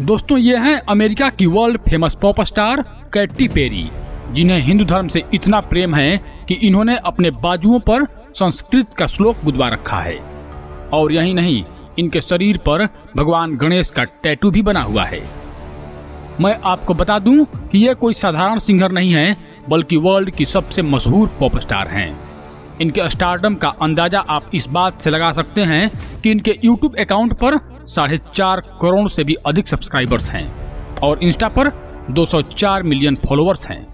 दोस्तों ये हैं अमेरिका की world famous pop star Katy Perry, जिन्हें हिंदू धर्म से इतना प्रेम है कि इन्होंने अपने बाजुओं पर संस्कृत का श्लोक गुदवा रखा है। और यही नहीं, इनके शरीर पर भगवान गणेश का टैटू भी बना हुआ है। मैं आपको बता दूं कि ये कोई साधारण सिंगर नहीं है, बल्कि वर्ल्ड की सबसे मशहूर पॉप स्टार हैं। इनके स्टारडम का अंदाजा आप इस बात से लगा सकते हैं कि इनके यूट्यूब अकाउंट पर 4.5 करोड़ से भी अधिक सब्सक्राइबर्स हैं और इंस्टा पर 204 मिलियन फॉलोअर्स हैं।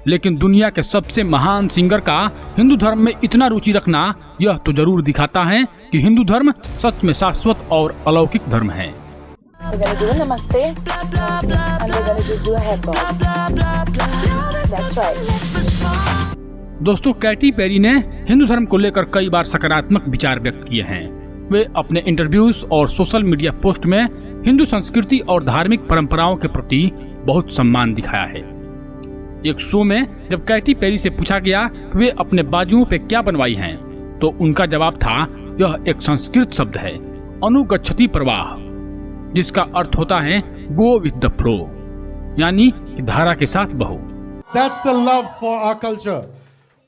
लेकिन दुनिया के सबसे महान सिंगर का हिंदू धर्म में इतना रुचि रखना यह तो जरूर दिखाता है कि हिंदू धर्म सच में शाश्वत और अलौकिक धर्म है। दोस्तों, कैटी पेरी ने हिंदू धर्म को लेकर कई बार सकारात्मक विचार व्यक्त किए हैं। वे अपने इंटरव्यूज और सोशल मीडिया पोस्ट में हिंदू संस्कृति और धार्मिक परंपराओं के प्रति बहुत सम्मान दिखाया है। एक शो में जब कैटी पेरी से पूछा गया कि वे अपने बाजुओं पे क्या बनवाई हैं, तो उनका जवाब था, यह एक संस्कृत शब्द है, अनुगच्छति प्रवाह, जिसका अर्थ होता है गो विद द फ्लो, यानी धारा के साथ बहो। That's the love for our culture.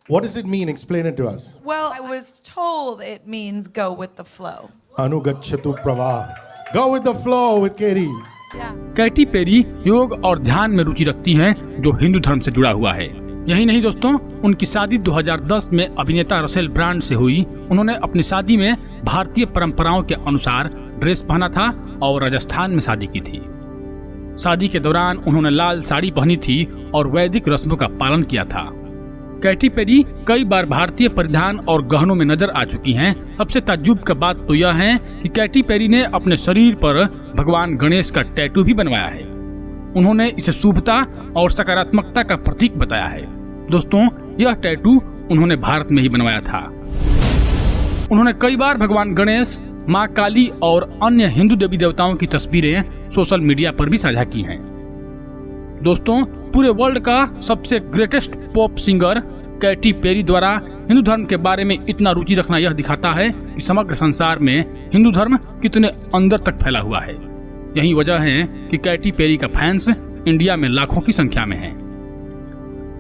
What does it mean? Explain it to us. Well, I was told it means go with the flow. Anugachatu pravah. Go with the flow with Katie. Katy Perry योग और ध्यान में रुचि रखती हैं, जो हिंदू धर्म से जुड़ा हुआ है। यही नहीं दोस्तों, उनकी शादी 2010 में अभिनेता रसेल ब्रांड से हुई। उन्होंने अपनी शादी में भारतीय परंपराओं के अनुसार ड्रेस पहना था और राजस्थान में शादी की थी। शादी के दौरान उन्होंने लाल साड़ी पहनी थी और वैदिक रस्मों का पालन किया था। कैटी पेरी कई बार भारतीय परिधान और गहनों में नजर आ चुकी हैं। सबसे ताज्जुब की बात तो यह है कि कैटी पेरी ने अपने शरीर पर भगवान गणेश का टैटू भी बनवाया है। उन्होंने इसे शुभता और सकारात्मकता का प्रतीक बताया है। दोस्तों, यह टैटू उन्होंने भारत में ही बनवाया था। उन्होंने कई बार भगवान गणेश, माँ काली और अन्य हिंदू देवी देवताओं की तस्वीरें सोशल मीडिया पर भी साझा की हैं। दोस्तों, पूरे वर्ल्ड का सबसे greatest pop singer Katy Perry द्वारा हिंदू धर्म के बारे में इतना रुचि रखना यह दिखाता है कि समग्र संसार में हिंदू धर्म कितने अंदर तक फैला हुआ है। यही वजह है कि कैटी पेरी का फैंस इंडिया में लाखों की संख्या में है।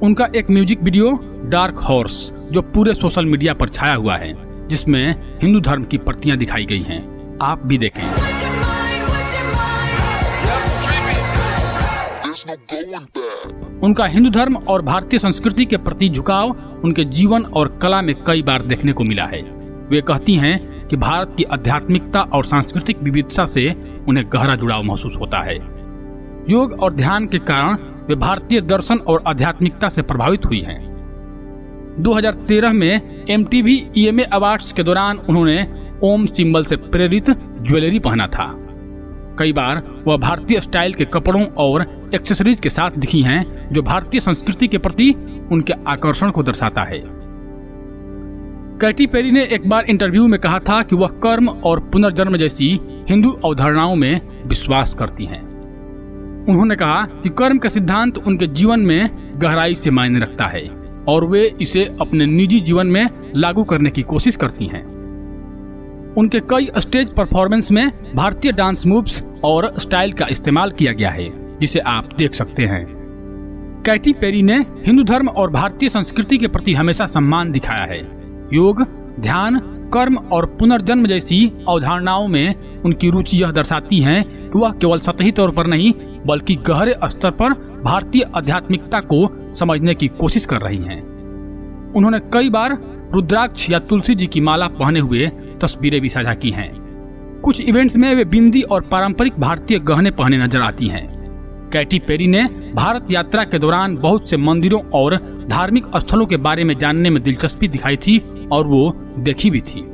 उनका एक म्यूजिक वीडियो डार्क हॉर्स, जो पूरे सोशल मीडिया पर छाया हुआ है, जिसमें हिंदू धर्म की प्रतियां दिखाई गई हैं, आप भी देखें। उनका हिंदू धर्म और भारतीय संस्कृति के प्रति झुकाव उनके जीवन और कला में कई बार देखने को मिला है। वे कहती हैं कि भारत की आध्यात्मिकता और सांस्कृतिक विविधता से उन्हें गहरा जुड़ाव महसूस होता है। योग और ध्यान के कारण वे भारतीय दर्शन और आध्यात्मिकता से प्रभावित हुई हैं। 2013 में MTV EMA अवार्ड्स के दौरान उन्होंने ओम सिंबल से प्रेरित ज्वेलरी पहना था। कई बार वह भारतीय स्टाइल के कपड़ों और एक्सेसरीज के साथ दिखी हैं, जो भारतीय संस्कृति के प्रति उनके आकर्षण को दर्शाता है। कैटी पेरी ने एक बार इंटरव्यू में कहा था कि वह कर्म और पुनर्जन्म जैसी हिंदू अवधारणाओं में विश्वास करती हैं। उन्होंने कहा कि कर्म का सिद्धांत उनके जीवन में गहराई से मायने रखता है और वे इसे अपने निजी जीवन में लागू करने की कोशिश करती हैं। उनके कई स्टेज परफॉर्मेंस में भारतीय डांस मूव्स और स्टाइल का इस्तेमाल किया गया है, जिसे आप देख सकते हैं। कैटी पेरी ने हिंदू धर्म और भारतीय संस्कृति के प्रति हमेशा सम्मान दिखाया है। योग, ध्यान, कर्म और पुनर्जन्म जैसी अवधारणाओं में उनकी रुचि यह दर्शाती है कि वह केवल सतही तौर पर नहीं, बल्कि गहरे स्तर पर भारतीय आध्यात्मिकता को समझने की कोशिश कर रही हैं। उन्होंने कई बार रुद्राक्ष या तुलसी जी की माला पहने हुए तस्वीरें भी साझा की हैं। कुछ इवेंट्स में वे बिंदी और पारंपरिक भारतीय गहने पहने नजर आती हैं। कैटी पेरी ने भारत यात्रा के दौरान बहुत से मंदिरों और धार्मिक स्थलों के बारे में जानने में दिलचस्पी दिखाई थी और वो देखी भी थी।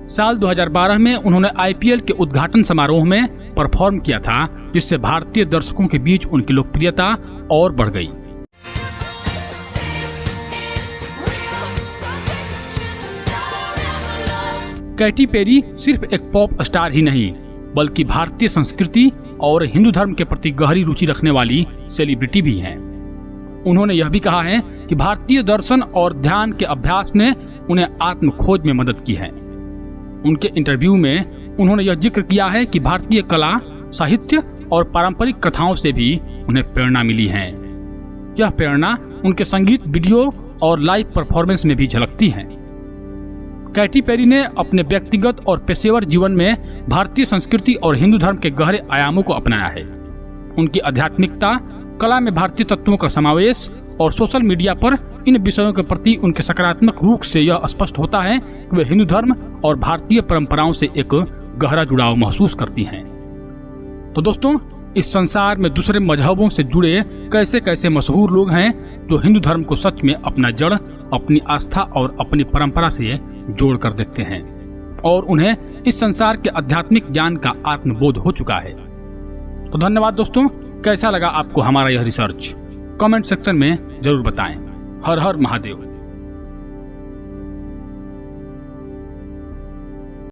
साल 2012 में उन्होंने IPL के उद्घाटन समारोह में परफॉर्म किया था, जिससे भारतीय दर्शकों के बीच उनकी लोकप्रियता और बढ़ गई। कैटी पेरी सिर्फ एक पॉप स्टार ही नहीं, बल्कि भारतीय संस्कृति और हिंदू धर्म के प्रति गहरी रुचि रखने वाली सेलिब्रिटी भी हैं। उन्होंने यह भी कहा है कि भारतीय दर्शन और ध्यान के अभ्यास ने उन्हें आत्म खोज में मदद की है। उनके इंटरव्यू में उन्होंने यह जिक्र किया है कि भारतीय कला, साहित्य और पारंपरिक कथाओं से भी उन्हें प्रेरणा मिली है। यह प्रेरणा उनके संगीत वीडियो और लाइव परफॉर्मेंस में भी झलकती है। कैटी पेरी ने अपने व्यक्तिगत और पेशेवर जीवन में भारतीय संस्कृति और हिंदू धर्म के गहरे आयामों को अपनाया है। उनकी आध्यात्मिकता, कला में भारतीय तत्वों का समावेश और सोशल मीडिया पर इन विषयों के प्रति उनके सकारात्मक रुख से यह स्पष्ट होता है कि वे हिंदू धर्म और भारतीय परंपराओं से एक गहरा जुड़ाव महसूस करती हैं। तो दोस्तों, इस संसार में दूसरे मजहबों से जुड़े कैसे कैसे मशहूर लोग हैं जो हिंदू धर्म को सच में अपना जड़, अपनी आस्था और अपनी परंपरा से जोड़ कर देखते हैं और उन्हें इस संसार के आध्यात्मिक ज्ञान का आत्मबोध हो चुका है। तो धन्यवाद दोस्तों। कैसा लगा आपको हमारा यह रिसर्च? कमेंट सेक्शन में जरूर बताएं। हर हर महादेव।